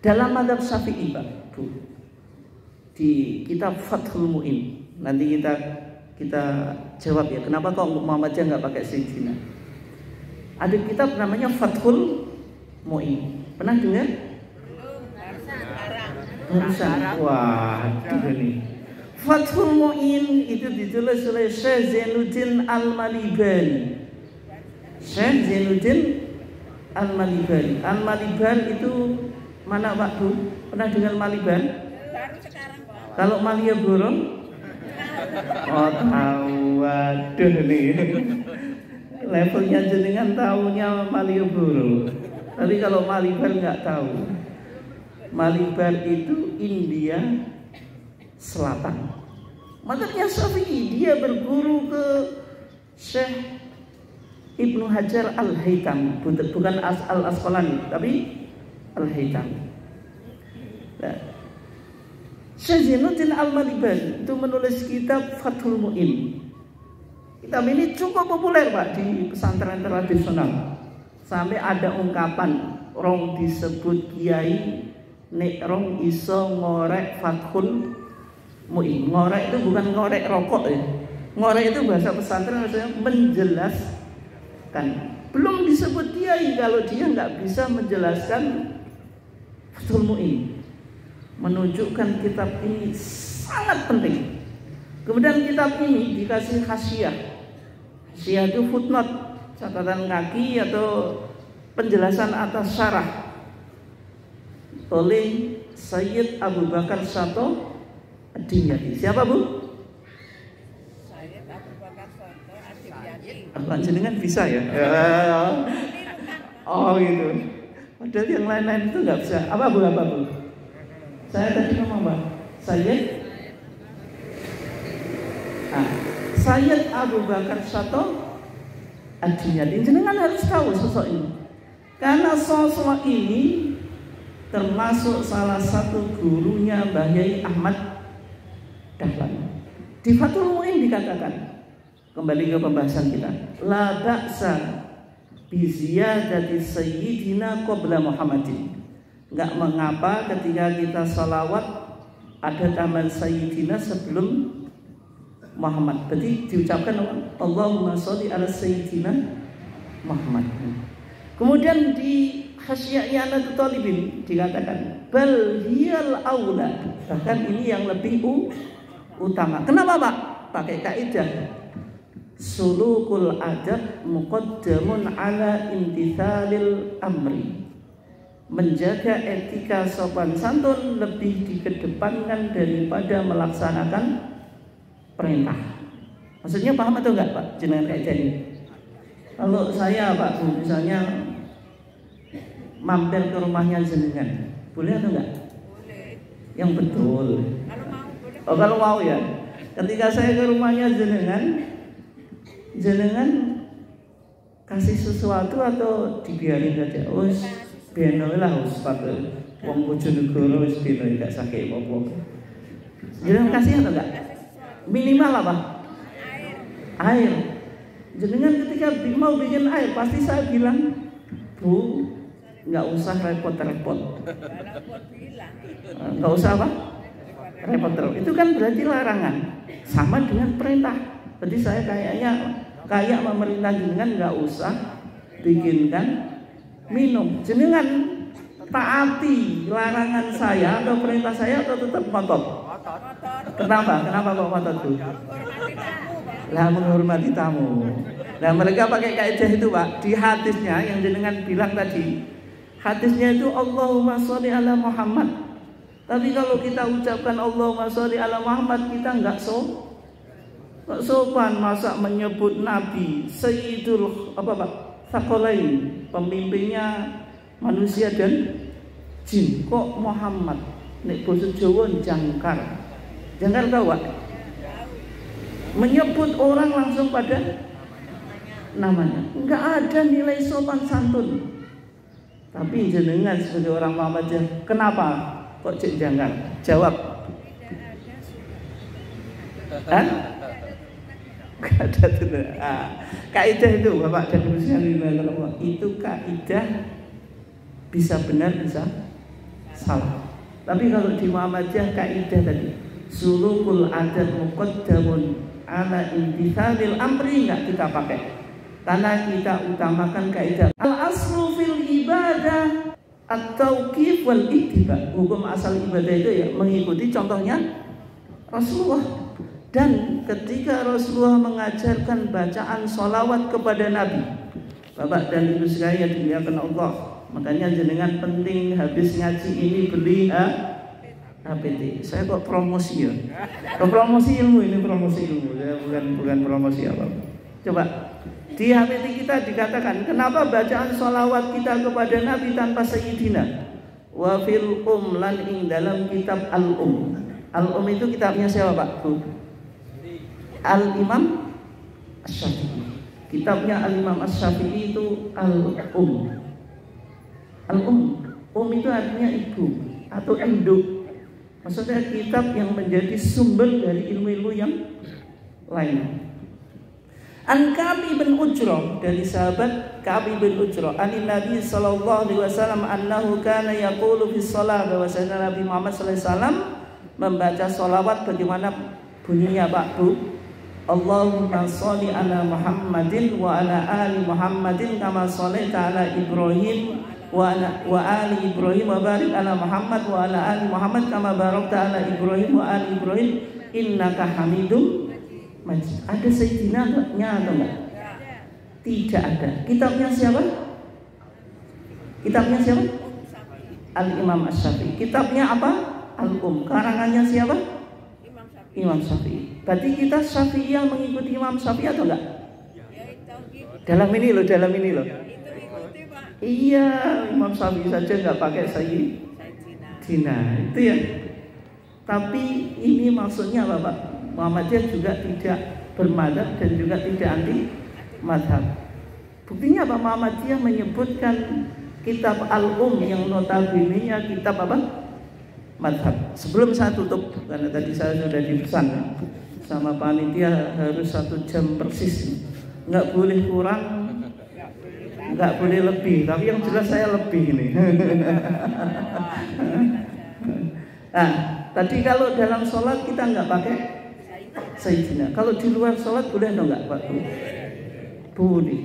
Dalam mazhab Syafi'i, Pak, Bu, di kitab Fathul Mu'in, nanti kita jawab ya, kenapa kok Muhammadiyah nggak pakai Sayyidina? Ada kitab namanya Fathul Mu'in. Pernah dengar? Barusan. Waduh ini. Fathul Mu'in itu ditulis oleh Syekh Zainuddin Al-Malibari. Syekh Zainuddin Al-Malibari. Al-Malibari itu mana Pak Bu? Pernah dengar Maliban? Baru sekarang Pak. Kalau Malioboro? Oh tahu. Waduh nih. Levelnya jenengan tahunya Malioboro. Tapi kalau Maliban nggak tahu. Maliban itu India Selatan. Mazhabnya Syafi'i, dia berguru ke Syekh Ibnu Hajar Al-Haytham, bukan Al-Asqalani, tapi Al-Haytham. Nah, Syekh Zainuddin Al-Malibari itu menulis kitab Fathul Mu'in. Kitab ini cukup populer Pak di pesantren tradisional. Sampai ada ungkapan rong disebut kiai nek rong iso ngorek Fathul Mu'in. Ngorek itu bukan ngorek rokok ya. Ngorek itu bahasa pesantren maksudnya menjelaskan. Belum disebut kiai kalau dia nggak bisa menjelaskan Fathul Mu'in. Menunjukkan kitab ini sangat penting. Kemudian kitab ini dikasih hasyiah. Hasyiah itu footnote, catatan kaki atau penjelasan atas syarah oleh Sayyid Abu Bakar Sato Ad-Dimyati. Siapa Bu? Sayyid Abu Bakar Sato Ad-Dimyati. Apa jenengan bisa ya? Oh gitu. Padahal yang lain-lain itu nggak bisa. Apa Bu? Saya tadi ngomong Pak. Sayyid Abu Bakar Sato Ad-Dimyati. Jenengan harus tahu sosok ini. Karena sosok ini termasuk salah satu gurunya Mbah Yai Ahmad Dahlan. Di Fathul Mu'in dikatakan, kembali ke pembahasan kita, la ba'sa bi ziyadati sayyidina qabla Muhammadin. Enggak mengapa ketika kita salawat ada tambahan sayyidina sebelum Muhammad. Berarti diucapkan Allahumma sholli ala sayyidina Muhammad. Kemudian di Hasyiah Nahdlatul Talibin dikatakan bal hiyal aula, bahkan ini yang lebih utama. Kenapa Pak? Pakai kaidah sulukul adab muqaddamun ala imtithalil amri. Menjaga etika sopan santun lebih dikedepankan daripada melaksanakan perintah. Maksudnya paham atau enggak Pak jenengan kaidah ini? Kalau saya Pak Bu misalnya mampir ke rumahnya jenengan, boleh atau enggak? Boleh. Yang betul. Kalau mau boleh. Oh kalau mau ya. Ketika saya ke rumahnya jenengan kasih sesuatu atau dibiarin saja? Wes beno lah wes pakai wong Bojonegoro wes beno gak sakit apa-apa. Jenengan kasih atau enggak? Minimal apa? Air. Jenengan ketika mau bikin air pasti saya bilang, Bu, nggak usah repot-repot. Nggak usah apa? Repot-repot. Itu kan berarti larangan. Sama dengan perintah. Jadi saya kayak memerintah jenengan nggak usah bikinkan minum. Jenengan taati larangan saya atau perintah saya atau tetap ngotot? Kenapa? Kenapa kok ngotot tuh? Lah menghormati tamu. Nah mereka pakai kaidah itu Pak. Di hadisnya yang jenengan bilang tadi, hadisnya itu Allahumma sholli ala Muhammad. Tapi kalau kita ucapkan Allahumma sholli ala Muhammad, kita nggak sopan. Masa menyebut Nabi Sayyidul apa Pak? Tsaqalain, pemimpinnya manusia dan jin. Kok Muhammad? Nek basa Jawa jangkar. Jangkar tahu Pak? Menyebut orang langsung pada namanya. Enggak ada nilai sopan santun. Tapi jenengan sebagai orang Muhammadiyah, kenapa kok cek jangkar? Jawab. Hah? Enggak ada tuh. Kaidah itu Bapak dan Ibu sekalian, itu kaidah bisa benar bisa salah. Tapi kalau di Muhammadiyah kaidah tadi, sulukul adat muqaddamun ala imtithalil amri enggak kita pakai. Karena kita utamakan kaidah al-aslu fil ibadah at-tauqif wal ittiba. Hukum asal ibadah itu ya mengikuti contohnya Rasulullah. Dan ketika Rasulullah mengajarkan bacaan sholawat kepada Nabi, Bapak dan Ibu sekalian dimuliakan Allah, makanya jenengan penting habis ngaji ini beli HPT. Saya kok promosi ya? Promosi ilmu, ini promosi ilmu, ya, bukan promosi apa. Coba di HPT kita dikatakan kenapa bacaan sholawat kita kepada Nabi tanpa sayyidina? Wa fil lan ing dalam kitab al-um. Al-um itu kitabnya siapa Pak? Bu? Al-Imam Asy-Syafi'i. Kitabnya Al-Imam Asy-Syafi'i itu Al-Um. Al-Um itu artinya ibu atau induk. Maksudnya kitab yang menjadi sumber dari ilmu-ilmu yang lain. An Ka'b bin Ujrah, dari sahabat Ka'b bin Ujrah, an Nabi sallallahu alaihi wasallam annahu kana yaqulu fi shalah, bahwasanya Nabi Muhammad sallallahu alaihi wasallam membaca sholawat bagaimana bunyinya Pak Bu? Allahumma sholli ala Muhammadin wa ala ali Muhammadin kama shallaita ala Ibrahim wa ali Ibrahim wa barik ala Muhammad wa ala ali Muhammad kama barakta ala Ibrahim wa ali Ibrahim innaka Hamidum Majid. Ada sayyidina-nya atau enggak? Tidak ada. Kitabnya siapa? Kitabnya siapa? Al-Imam Asy-Syafi'i. Kitabnya apa? Al-Um. Karangannya siapa? Imam Syafi'i. Berarti kita Syafi'i yang mengikuti Imam Syafi'i atau enggak? Dalam ini loh. Iya, Imam Syafi'i saja enggak pakai sayyidina. Itu ya. Tapi ini maksudnya apa Pak? Muhammadiyah juga tidak bermadzhab dan juga tidak anti madhab. Buktinya apa? Muhammadiyah menyebutkan kitab Al-Um yang notabene-nya kitab apa? Madhab. Sebelum saya tutup, karena tadi saya sudah dipesan sama panitia harus 1 jam persis, nggak boleh kurang, nggak boleh lebih. Tapi yang jelas saya lebih ini. Nah, tadi kalau dalam sholat kita nggak pakai sayyidina. Kalau di luar sholat boleh atau nggak Pak? Boleh.